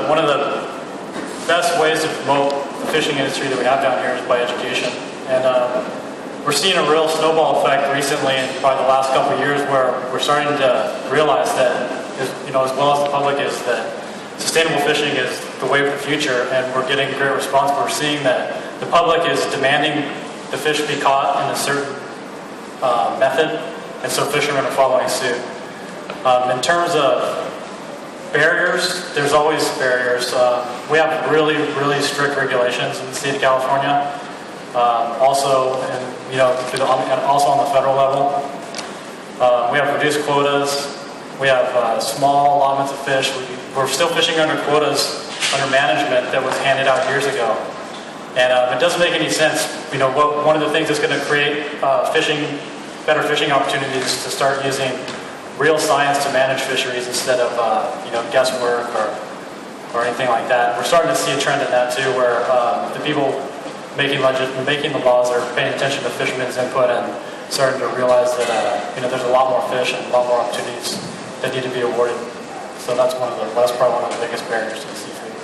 one of the best ways to promote the fishing industry that we have down here is by education. And we're seeing a real snowball effect recently in probably the last couple of years where we're starting to realize that, as well as the public, is that sustainable fishing is the way of the future, and we're getting a great response. We're seeing that the public is demanding the fish be caught in a certain method, and so fishermen are following suit. In terms of barriers, there's always barriers. We have really, really strict regulations in the state of California. Also on the federal level. We have reduced quotas. We have small allotments of fish. We're still fishing under quotas under management that was handed out years ago. And it doesn't make any sense. One of the things that's going to create better fishing opportunities is to start using real science to manage fisheries instead of guesswork or anything like that. We're starting to see a trend in that too, where the people making the laws are paying attention to fishermen's input and starting to realize that there's a lot more fish and a lot more opportunities that need to be awarded. So that's probably one of the biggest barriers to the seafood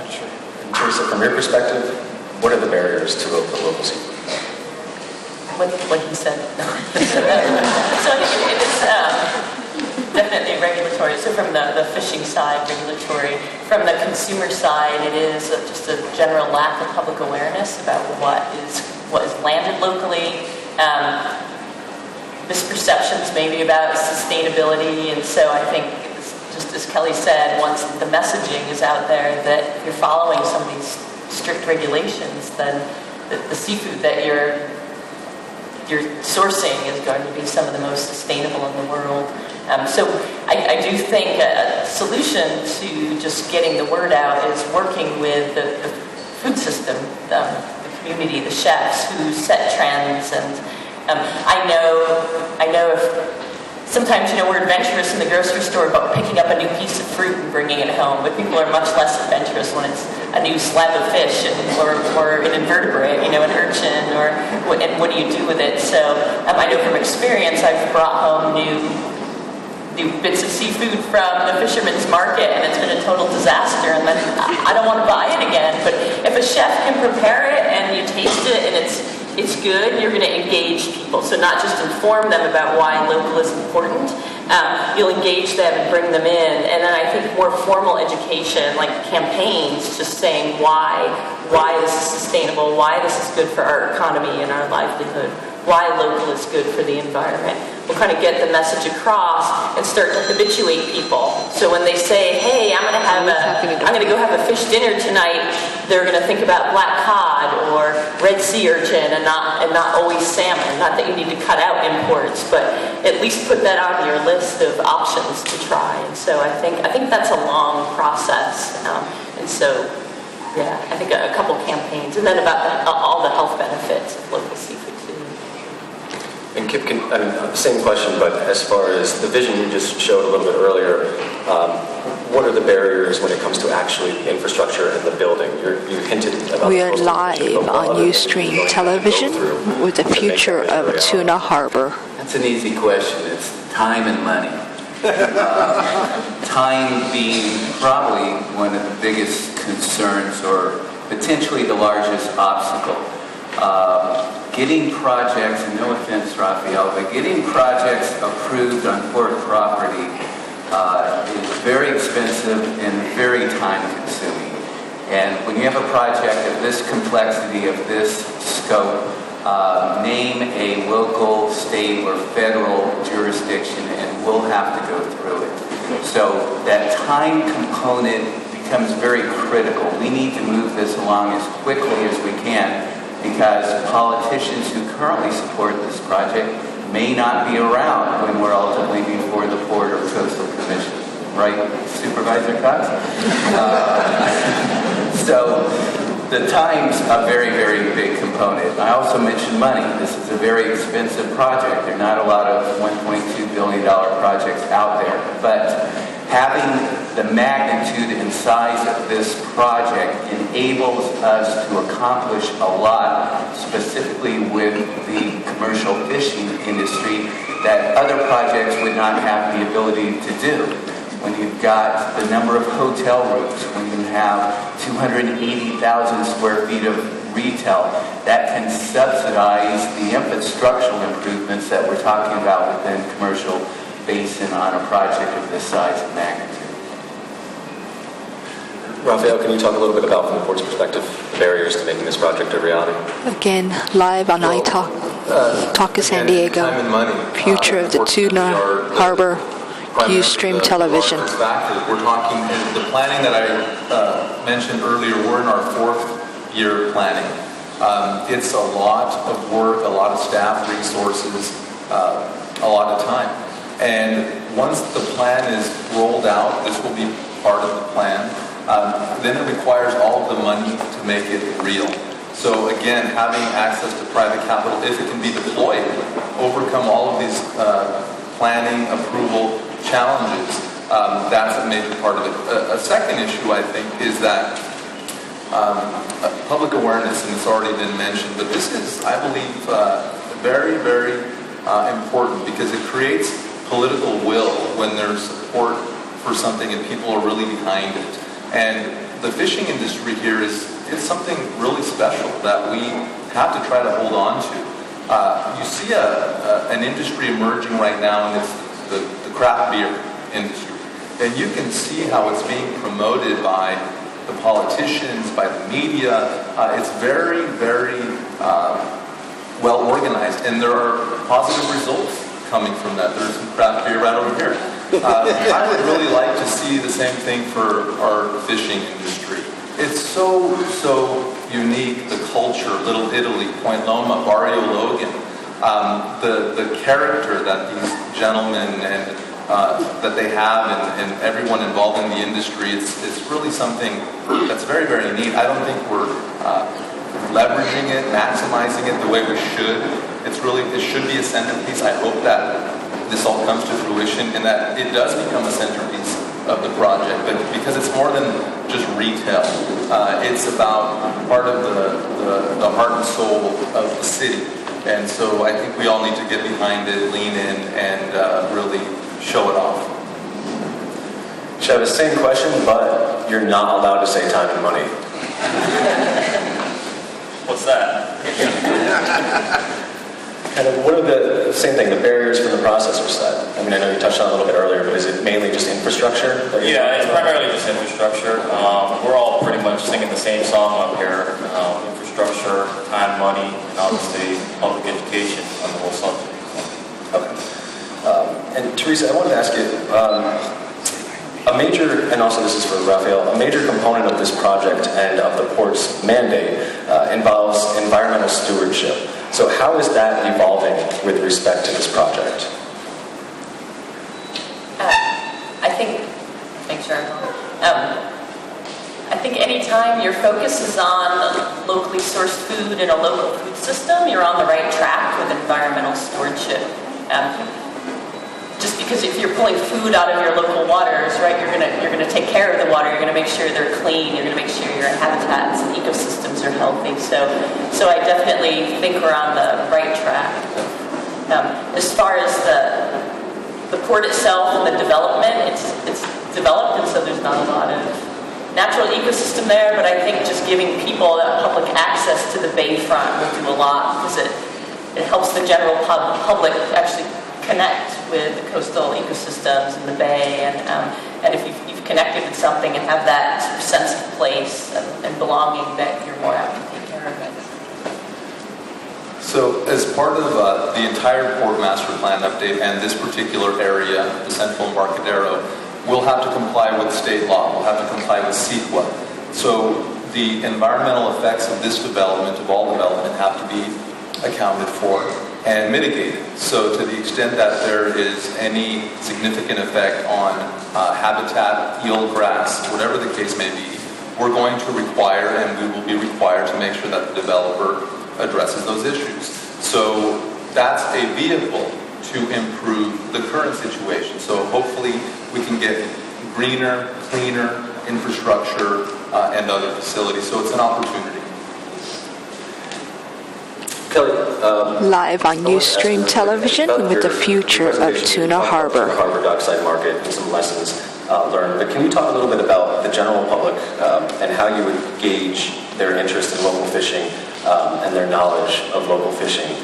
industry. And Teresa, from your perspective, what are the barriers to local seafood? What he said. So I think it is definitely regulatory. So from the fishing side, regulatory. From the consumer side, it is just a general lack of public awareness about what is landed locally. Misperceptions maybe about sustainability, and so I think, just as Kelly said, once the messaging is out there that you're following some of these strict regulations, then the seafood that you're sourcing is going to be some of the most sustainable in the world. So I do think a solution to just getting the word out is working with the food system, the community, the chefs who set trends. And I know if sometimes, we're adventurous in the grocery store about picking up a new piece of fruit and bringing it home, but people are much less adventurous when it's a new slab of fish or an invertebrate, an urchin, and what do you do with it? So I know from experience I've brought home new bits of seafood from the fisherman's market, and it's been a total disaster, and then I don't want to buy it again. But if a chef can prepare it and you taste it and it's good, you're going to engage people. So not just inform them about why local is important, you'll engage them and bring them in. And then I think more formal education, like campaigns, just saying why this is sustainable, why this is good for our economy and our livelihood, why local is good for the environment. We'll kind of get the message across and start to habituate people. So when they say, hey, I'm going to go have a fish dinner tonight, they're going to think about black cod or red sea urchin and not always salmon. Not that you need to cut out imports, but at least put that on your list of options to try. And so I think that's a long process. And so, yeah, I think a couple campaigns, and then about all the health benefits of local seafood too. And Kip, same question, but as far as the vision you just showed a little bit earlier, what are the barriers when it comes to actually the infrastructure and the building? You hinted about. We are live on Ustream Television with the future of Tuna Harbor. That's an easy question. It's time and money. Time being probably one of the biggest concerns, or potentially the largest obstacle. Getting projects, and no offense, Raphael, but getting projects approved on port property is very expensive and very time-consuming. And when you have a project of this complexity, of this scope, name a local, state, or federal jurisdiction, and we'll have to go through it. So that time component becomes very critical. We need to move this along as quickly as we can, because politicians who currently support this project may not be around when we're ultimately before the Port or Coastal Commission. Right, Supervisor Cox? So the time's a very, very big component. I also mentioned money. This is a very expensive project. There are not a lot of $1.2 billion projects out there. But having the magnitude and size of this project enables us to accomplish a lot, specifically with the commercial fishing industry, that other projects would not have the ability to do. when you've got the number of hotel rooms, when you have 280,000 square feet of retail, that can subsidize the infrastructural improvements that we're talking about within commercial basin on a project of this size and magnitude. Raphael, can you talk a little bit about, from the port's perspective, the barriers to making this project a reality? Again, live on iTalk, Talk of San Diego, Time and money. future of the Tuna Harbor, Ustream Television. We're talking, the planning that I mentioned earlier, we're in our 4th year planning. It's a lot of work, a lot of staff resources, a lot of time. And once the plan is rolled out, this will be part of the plan. Then it requires all of the money to make it real. So again, having access to private capital, if it can be deployed, overcome all of these planning, approval challenges, that's a major part of it. A second issue, I think, is that public awareness, and it's already been mentioned, but this is, I believe, very, very important because it creates political will when there's support for something and people are really behind it. And the fishing industry here is something really special that we have to try to hold on to. You see an industry emerging right now, and it's the craft beer industry. And you can see how it's being promoted by the politicians, by the media. It's very, very well organized, and there are positive results coming from that. There's some craft beer right over here. I would really like to see the same thing for our fishing industry. It's so unique, the culture, Little Italy, Point Loma, Barrio Logan, the character that these gentlemen and that they have and everyone involved in the industry, it's really something that's very, very neat. I don't think we're leveraging it, maximizing it the way we should. It should be a centerpiece. I hope that this all comes to fruition and that it does become a centerpiece of the project, but because it's more than just retail. It's about part of the heart and soul of the city. And so I think we all need to get behind it, lean in, and really show it off. Should I have the same question, but you're not allowed to say time and money. What's that? Kind of, what are the same thing, the barriers from the processor side? I mean, I know you touched on it a little bit earlier, but is it mainly just infrastructure? Yeah, it's primarily just infrastructure. We're all pretty much singing the same song up here. Infrastructure, time, money, and obviously public education on the whole subject. Okay. And Teresa, I wanted to ask you, a major, and also this is for Raphael, a major component of this project and of the port's mandate involves environmental stewardship. So how is that evolving with respect to this project? I think anytime your focus is on locally sourced food and a local food system, you're on the right track with environmental stewardship. Just because if you're pulling food out of your local waters, right, you're gonna take care of the water. You're gonna make sure they're clean. You're gonna make sure your habitats and ecosystems are healthy. So I definitely think we're on the right track. As far as the port itself and the development, it's developed, and so there's not a lot of natural ecosystem there. But I think just giving people that public access to the bayfront will do a lot because it helps the general public actually connect with the coastal ecosystems and the bay, and if you've connected with something and have that sort of sense of place and belonging, that you're more apt to take care of it. So as part of the entire Port Master Plan update and this particular area, the Central Embarcadero, we'll have to comply with state law. We'll have to comply with CEQA. So the environmental effects of this development, of all development, have to be accounted for and mitigated. So to the extent that there is any significant effect on habitat, eel, grass, whatever the case may be, we're going to require and we will be required to make sure that the developer addresses those issues. So that's a vehicle to improve the current situation. So hopefully we can get greener, cleaner infrastructure and other facilities. So it's an opportunity. Kelly, live on Ustream Television with the future of Tuna Harbor. Harbor dockside market and some lessons learn. But can you talk a little bit about the general public and how you would gauge their interest in local fishing and their knowledge of local fishing,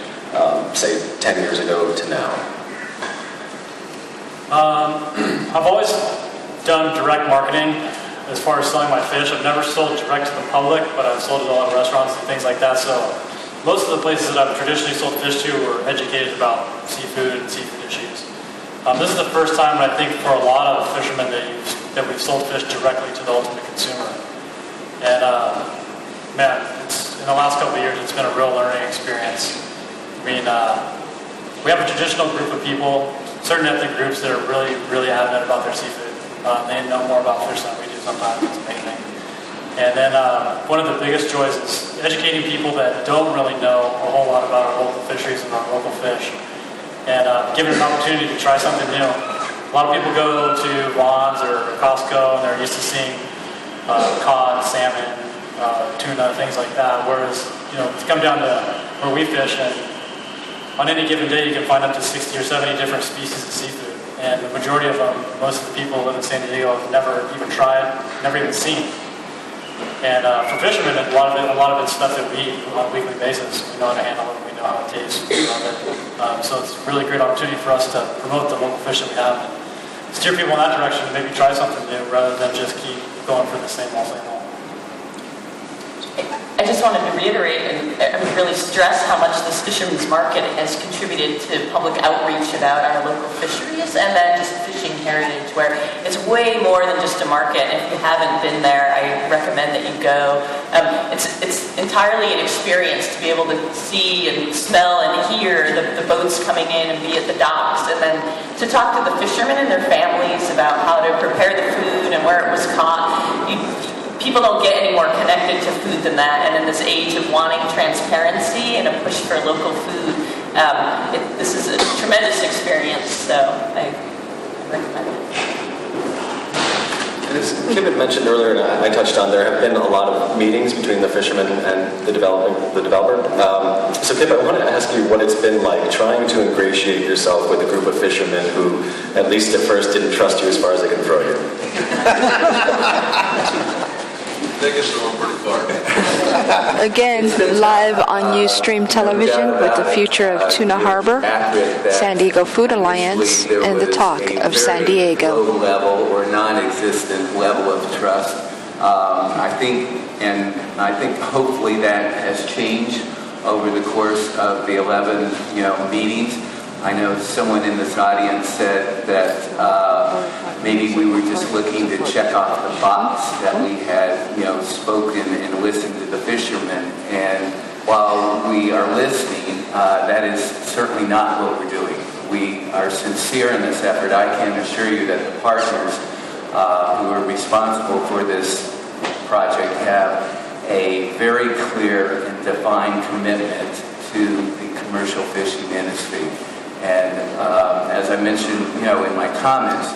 say 10 years ago to now? I've always done direct marketing as far as selling my fish. I've never sold direct to the public, but I've sold it a lot of restaurants and things like that. So most of the places that I've traditionally sold fish to were educated about seafood and seafood issues. This is the first time, I think, for a lot of fishermen that we've sold fish directly to the ultimate consumer. And man, in the last couple of years, it's been a real learning experience. I mean, we have a traditional group of people, certain ethnic groups that are really, really adamant about their seafood. They know more about fish than we do sometimes. It's amazing. And then one of the biggest joys is educating people that don't really know a whole lot about our local fisheries and our local fish, and giving them an opportunity to try something new. A lot of people go to Ron's or Costco and they're used to seeing cod, salmon, tuna, things like that. Whereas, it's come down to where we fish, and on any given day you can find up to 60 or 70 different species of seafood. And the majority of them, most of the people who live in San Diego have never even tried, never even seen. And for fishermen, a lot of it's stuff that we eat on a weekly basis. We know how to handle it, we know how it tastes, we love it. So it's a really great opportunity for us to promote the local fish that we have and steer people in that direction to maybe try something new rather than just keep going for the same old, same old. I just wanted to reiterate and really stress how much this fisherman's market has contributed to public outreach about our local fisheries, and then just fishing heritage, where it's way more than just a market. And if you haven't been there, I recommend that you go. It's entirely an experience to be able to see and smell and hear the boats coming in and be at the docks, and then to talk to the fishermen and their families about how to prepare the food and where it was caught. People don't get any more connected to food than that, and in this age of wanting transparency and a push for local food, this is a tremendous experience, so I recommend it. And as Kip had mentioned earlier, and I touched on, there have been a lot of meetings between the fishermen and the developer. So Kip, I wanted to ask you what it's been like trying to ingratiate yourself with a group of fishermen who, at least at first, didn't trust you as far as they can throw you. Again, live on Ustream Television with the future of Tuna Harbor, San Diego Food Alliance, and the talk of San Diego. Low level or non-existent level of trust. I think hopefully that has changed over the course of the 11 meetings. I know someone in this audience said that maybe we were just looking to check off the box that we had, spoken and listened to the fishermen. And while we are listening, that is certainly not what we're doing. We are sincere in this effort. I can assure you that the partners who are responsible for this project have a very clear and defined commitment to the commercial fishing industry. And as I mentioned, in my comments,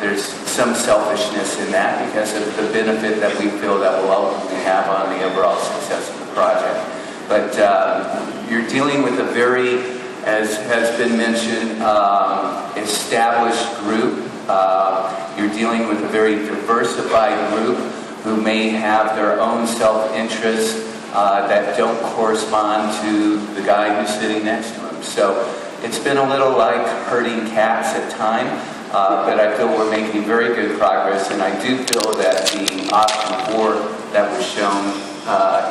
there's some selfishness in that because of the benefit that we feel that will ultimately have on the overall success of the project. But you're dealing with a very, as has been mentioned, established group. You're dealing with a very diversified group who may have their own self-interests that don't correspond to the guy who's sitting next to him. So it's been a little like herding cats at times, but I feel we're making very good progress, and I do feel that the option 4 that was shown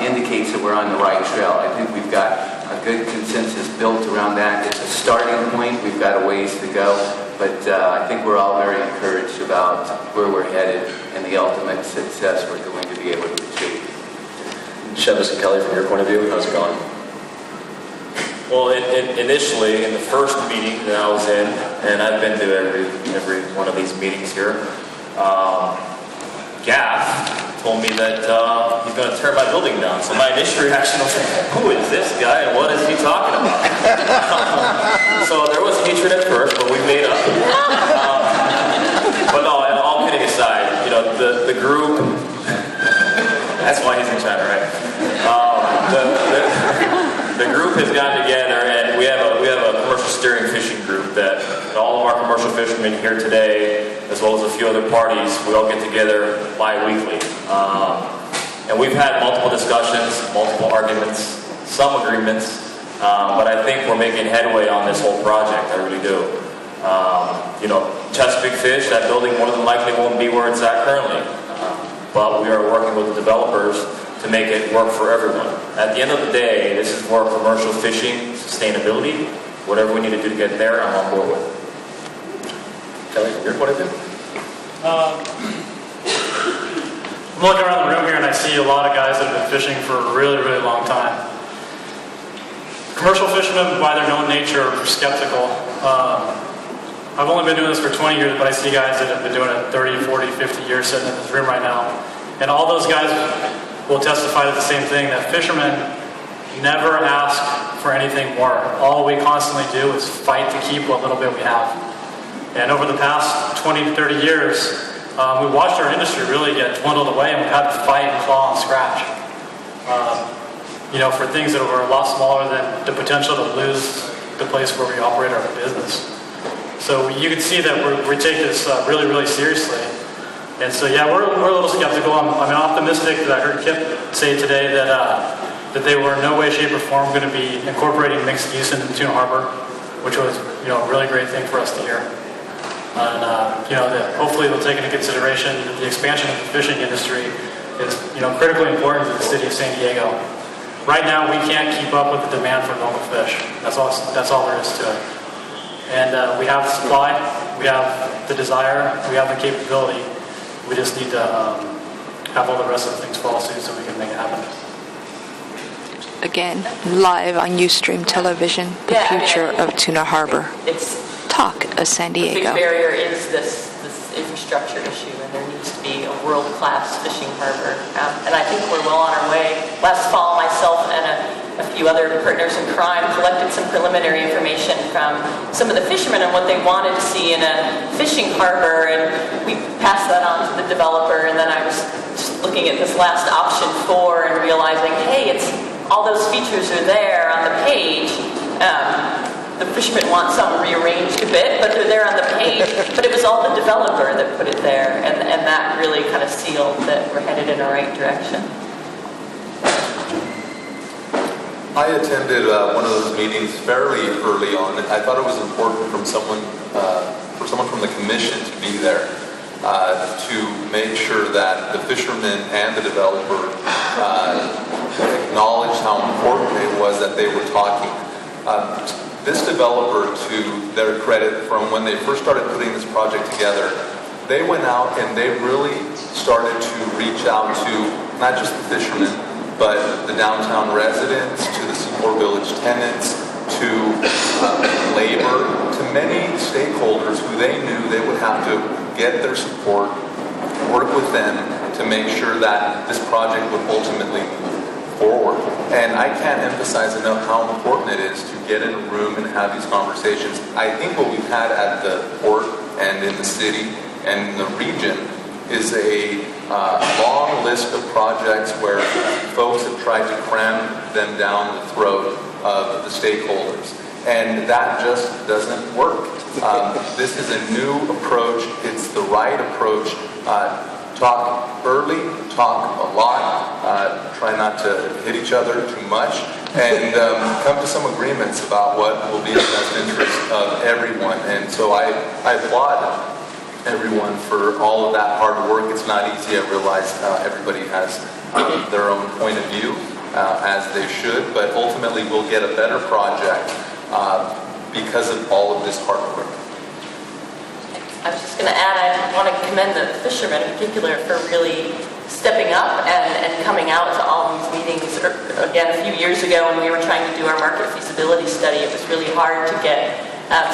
indicates that we're on the right trail. I think we've got a good consensus built around that. It's a starting point. We've got a ways to go, but I think we're all very encouraged about where we're headed and the ultimate success we're going to be able to achieve. Chevis and Kelly, from your point of view, how's it going? Well, initially, in the first meeting that I was in, and I've been to every one of these meetings here, Gaff told me that he's going to tear my building down. So my initial reaction was, who is this guy and what is he talking about? So there was hatred at first, but we made up. But no, all kidding aside, the group, that's why he's in China, right? The group has gotten together, and we have a commercial steering fishing group that all of our commercial fishermen here today, as well as a few other parties, we all get together bi-weekly. And we've had multiple discussions, multiple arguments, some agreements, but I think we're making headway on this whole project. I really do. Chesapeake Fish, that building more than likely won't be where it's at currently. But we are working with the developers to make it work for everyone. At the end of the day, this is for commercial fishing, sustainability. Whatever we need to do to get there, I'm on board with. Kelly, your point of view? I'm looking around the room here and I see a lot of guys that have been fishing for a really, really long time. Commercial fishermen, by their known nature, are skeptical. I've only been doing this for 20 years, but I see guys that have been doing it 30, 40, 50 years sitting in this room right now. And all those guys will testify to the same thing, that fishermen never ask for anything more. All we constantly do is fight to keep what little bit we have. And over the past 20 to 30 years, we watched our industry really get dwindled away, and we've had to fight and claw and scratch. For things that were a lot smaller than the potential to lose the place where we operate our business. So you can see that we take this really, really seriously. And so, yeah, we're a little skeptical. I'm optimistic that I heard Kip say today that they were in no way, shape, or form going to be incorporating mixed use into Tuna Harbor, which was, a really great thing for us to hear. And, that hopefully they'll take into consideration that the expansion of the fishing industry is, critically important to the city of San Diego. Right now, we can't keep up with the demand for local fish. That's all there is to it. And we have the supply, we have the desire, we have the capability. We just need to have all the rest of the things fall suit so we can make it happen. Again, live on Ustream Television, the future of Tuna Harbor. Talk of San Diego. The big barrier is this infrastructure issue, and there needs to be a world-class fishing harbor. And I think we're well on our way. Last fall, myself and a few other partners in crime collected some preliminary information from some of the fishermen on what they wanted to see in a fishing harbor, and we passed that on to the developer. And then I was just looking at this last option 4 and realizing, hey, all those features are there on the page. The fishermen want some rearranged a bit, but they're there on the page. But it was all the developer that put it there, and that really kind of sealed that we're headed in the right direction. I attended one of those meetings fairly early on. I thought it was important for someone from the commission to be there to make sure that the fishermen and the developer acknowledged how important it was that they were talking. This developer, to their credit, from when they first started putting this project together, they went out and they really started to reach out to not just the fishermen, but the downtown residents, to the Seaport Village tenants, to labor, to many stakeholders who they knew they would have to get their support, work with them to make sure that this project would ultimately move forward. And I can't emphasize enough how important it is to get in a room and have these conversations. I think what we've had at the port and in the city and in the region is a long list of projects where folks have tried to cram them down the throat of the stakeholders. And that just doesn't work. This is a new approach. It's the right approach. Talk early, talk a lot, try not to hit each other too much, and come to some agreements about what will be in the best interest of everyone. And so I applaud everyone for all of that hard work. It's not easy. I realize everybody has their own point of view, as they should, but ultimately we'll get a better project because of all of this hard work. I was just going to add, I want to commend the fishermen in particular for really stepping up and coming out to all these meetings. Again, a few years ago when we were trying to do our market feasibility study, it was really hard to get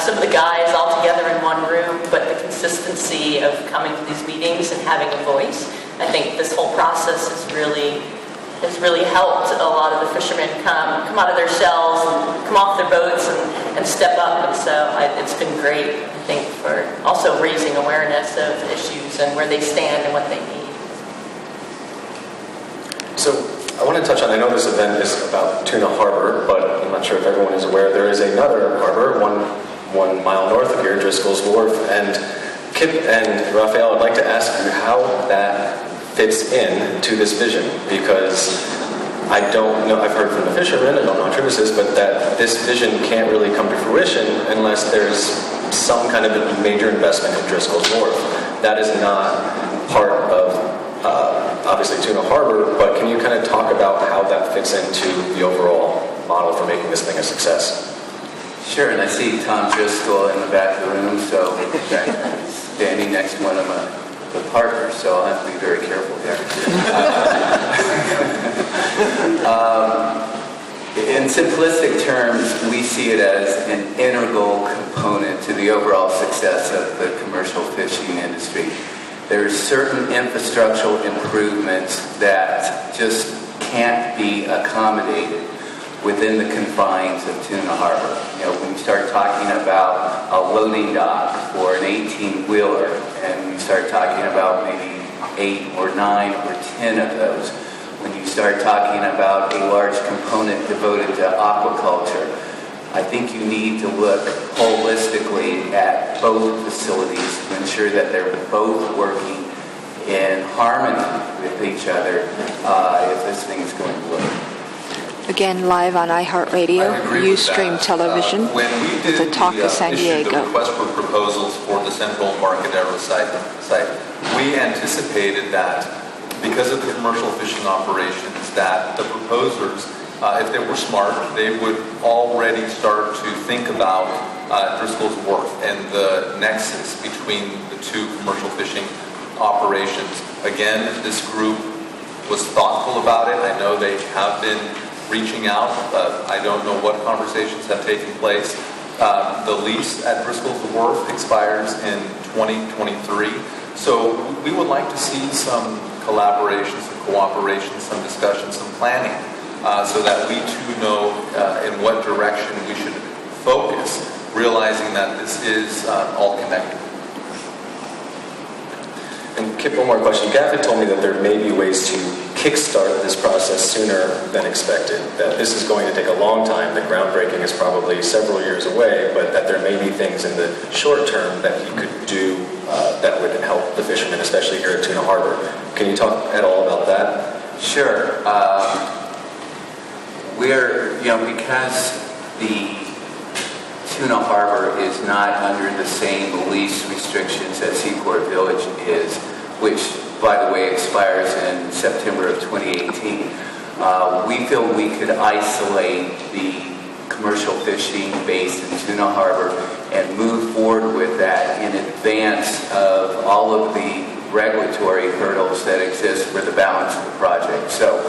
some of the guys all together in one room, but the consistency of coming to these meetings and having a voice, I think this whole process has really helped a lot of the fishermen come out of their shells and come off their boats and step up. And so it's been great, I think, for also raising awareness of issues and where they stand and what they need. So I want to touch on, I know this event is about Tuna Harbor, but I'm not sure if everyone is aware, there is another harbor, one 1 mile north of here, Driscoll's Wharf. And Kip and Raphael, I'd like to ask you how that fits in to this vision, because I don't know, I've heard from the fishermen, I don't know how true this is, but that this vision can't really come to fruition unless there's some kind of a major investment in Driscoll's Wharf. That is not part of, obviously, Tuna Harbor, but can you kind of talk about how that fits into the overall model for making this thing a success? Sure, and I see Tom Driscoll in the back of the room, so he's standing next to one of the partners, so I'll have to be very careful there. In simplistic terms, we see it as an integral component to the overall success of the commercial fishing industry. There's certain infrastructural improvements that just can't be accommodated within the confines of Tuna Harbor. When you start talking about a loading dock for an 18-wheeler, and you start talking about maybe 8 or 9 or 10 of those, when you start talking about a large component devoted to aquaculture, I think you need to look holistically at both facilities to ensure that they're both working in harmony with each other if this thing is going to work. Again, live on iHeartRadio, Ustream Television, with the Talk of San Diego. The request for proposals for the Central Embarcadero site, we anticipated that because of the commercial fishing operations, that the proposers, if they were smart, they would already start to think about Driscoll's Wharf and the nexus between the two commercial fishing operations. Again, this group was thoughtful about it. I know they have been reaching out. I don't know what conversations have taken place. The lease at Driscoll's Wharf expires in 2023. So we would like to see some collaboration, some cooperation, some discussion, some planning, so that we too know in what direction we should focus, realizing that this is all connected. And Kip, one more question. Gav had told me that there may be ways to kickstart this process sooner than expected, that this is going to take a long time, that groundbreaking is probably several years away, but that there may be things in the short term that he could do that would help the fishermen, especially here at Tuna Harbor. Can you talk at all about that? Sure. Because the Tuna Harbor is not under the same lease restrictions that Seaport Village is, which, by the way, expires in September of 2018. We feel we could isolate the commercial fishing base in Tuna Harbor and move forward with that in advance of all of the regulatory hurdles that exist for the balance of the project. So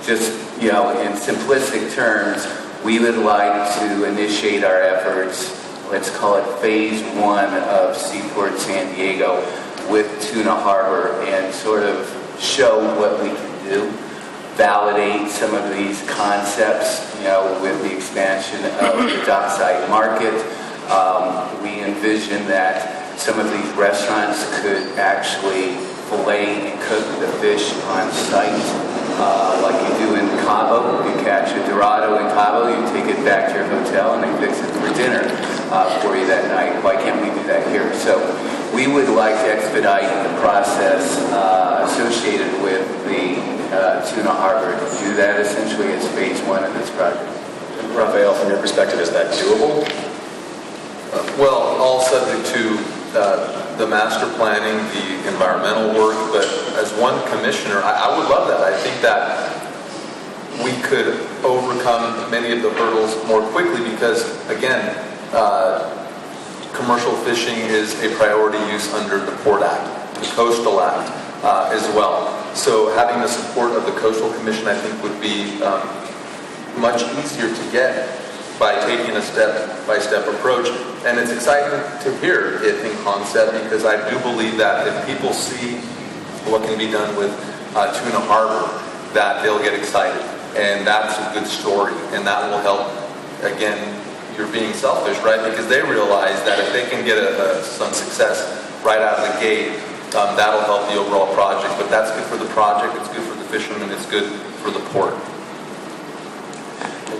just, in simplistic terms, we would like to initiate our efforts, let's call it phase 1 of Seaport San Diego with Tuna Harbor, and sort of show what we can do, validate some of these concepts, with the expansion of the dockside market. We envision that some of these restaurants could actually fillet and cook the fish on site, like you do in Cabo. You catch a Dorado in Cabo, you take it back to your hotel, and they fix it for dinner for you that night. Why can't we do that here? So we would like to expedite the process associated with the Tuna Harbor, to do that essentially as phase 1 of this project. Raphael, from your perspective, is that doable? Well, all subject to the master planning, the environmental work, but as one commissioner, I would love that. I think that we could overcome many of the hurdles more quickly because, again, commercial fishing is a priority use under the Port Act, the Coastal Act as well. So having the support of the Coastal Commission, I think, would be much easier to get by taking a step-by-step approach. And it's exciting to hear it in concept because I do believe that if people see what can be done with Tuna Harbor, that they'll get excited. And that's a good story. And that will help, again, you're being selfish, right? Because they realize that if they can get some success right out of the gate, that'll help the overall project. But that's good for the project, it's good for the fishermen, it's good for the port.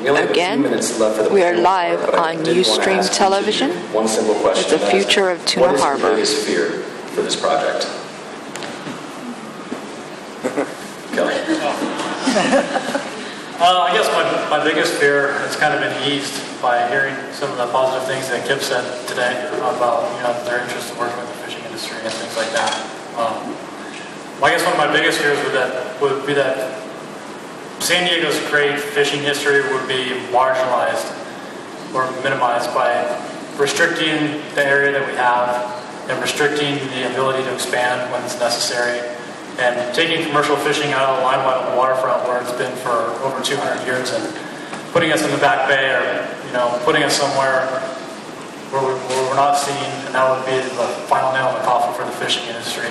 We only have a few Again, minutes left for the we are panel, live but I on did wanna Ustream ask each of Television you one simple question. with the and that is, future of Tuna what is Harbor. your biggest fear for this project? Kelly. I guess my biggest fear has kind of been eased by hearing some of the positive things that Kip said today about their interest in working with the fishing industry and things like that. I guess one of my biggest fears would be that San Diego's great fishing history would be marginalized or minimized by restricting the area that we have and restricting the ability to expand when it's necessary, and taking commercial fishing out of the limelight on the waterfront where it's been for over 200 years and putting us in the back bay, or putting us somewhere where we're not seen, and that would be the final nail in the coffin for the fishing industry.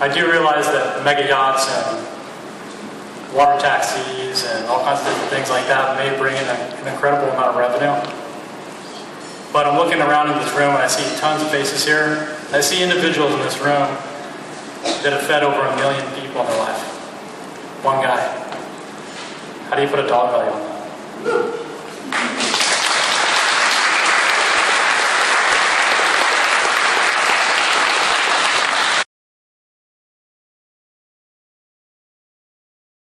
I do realize that mega yachts and water taxis and all kinds of different things like that may bring in an incredible amount of revenue. But I'm looking around in this room and I see tons of faces here. I see individuals in this room that have fed over 1 million people in their life. One guy. How do you put a dollar value on that?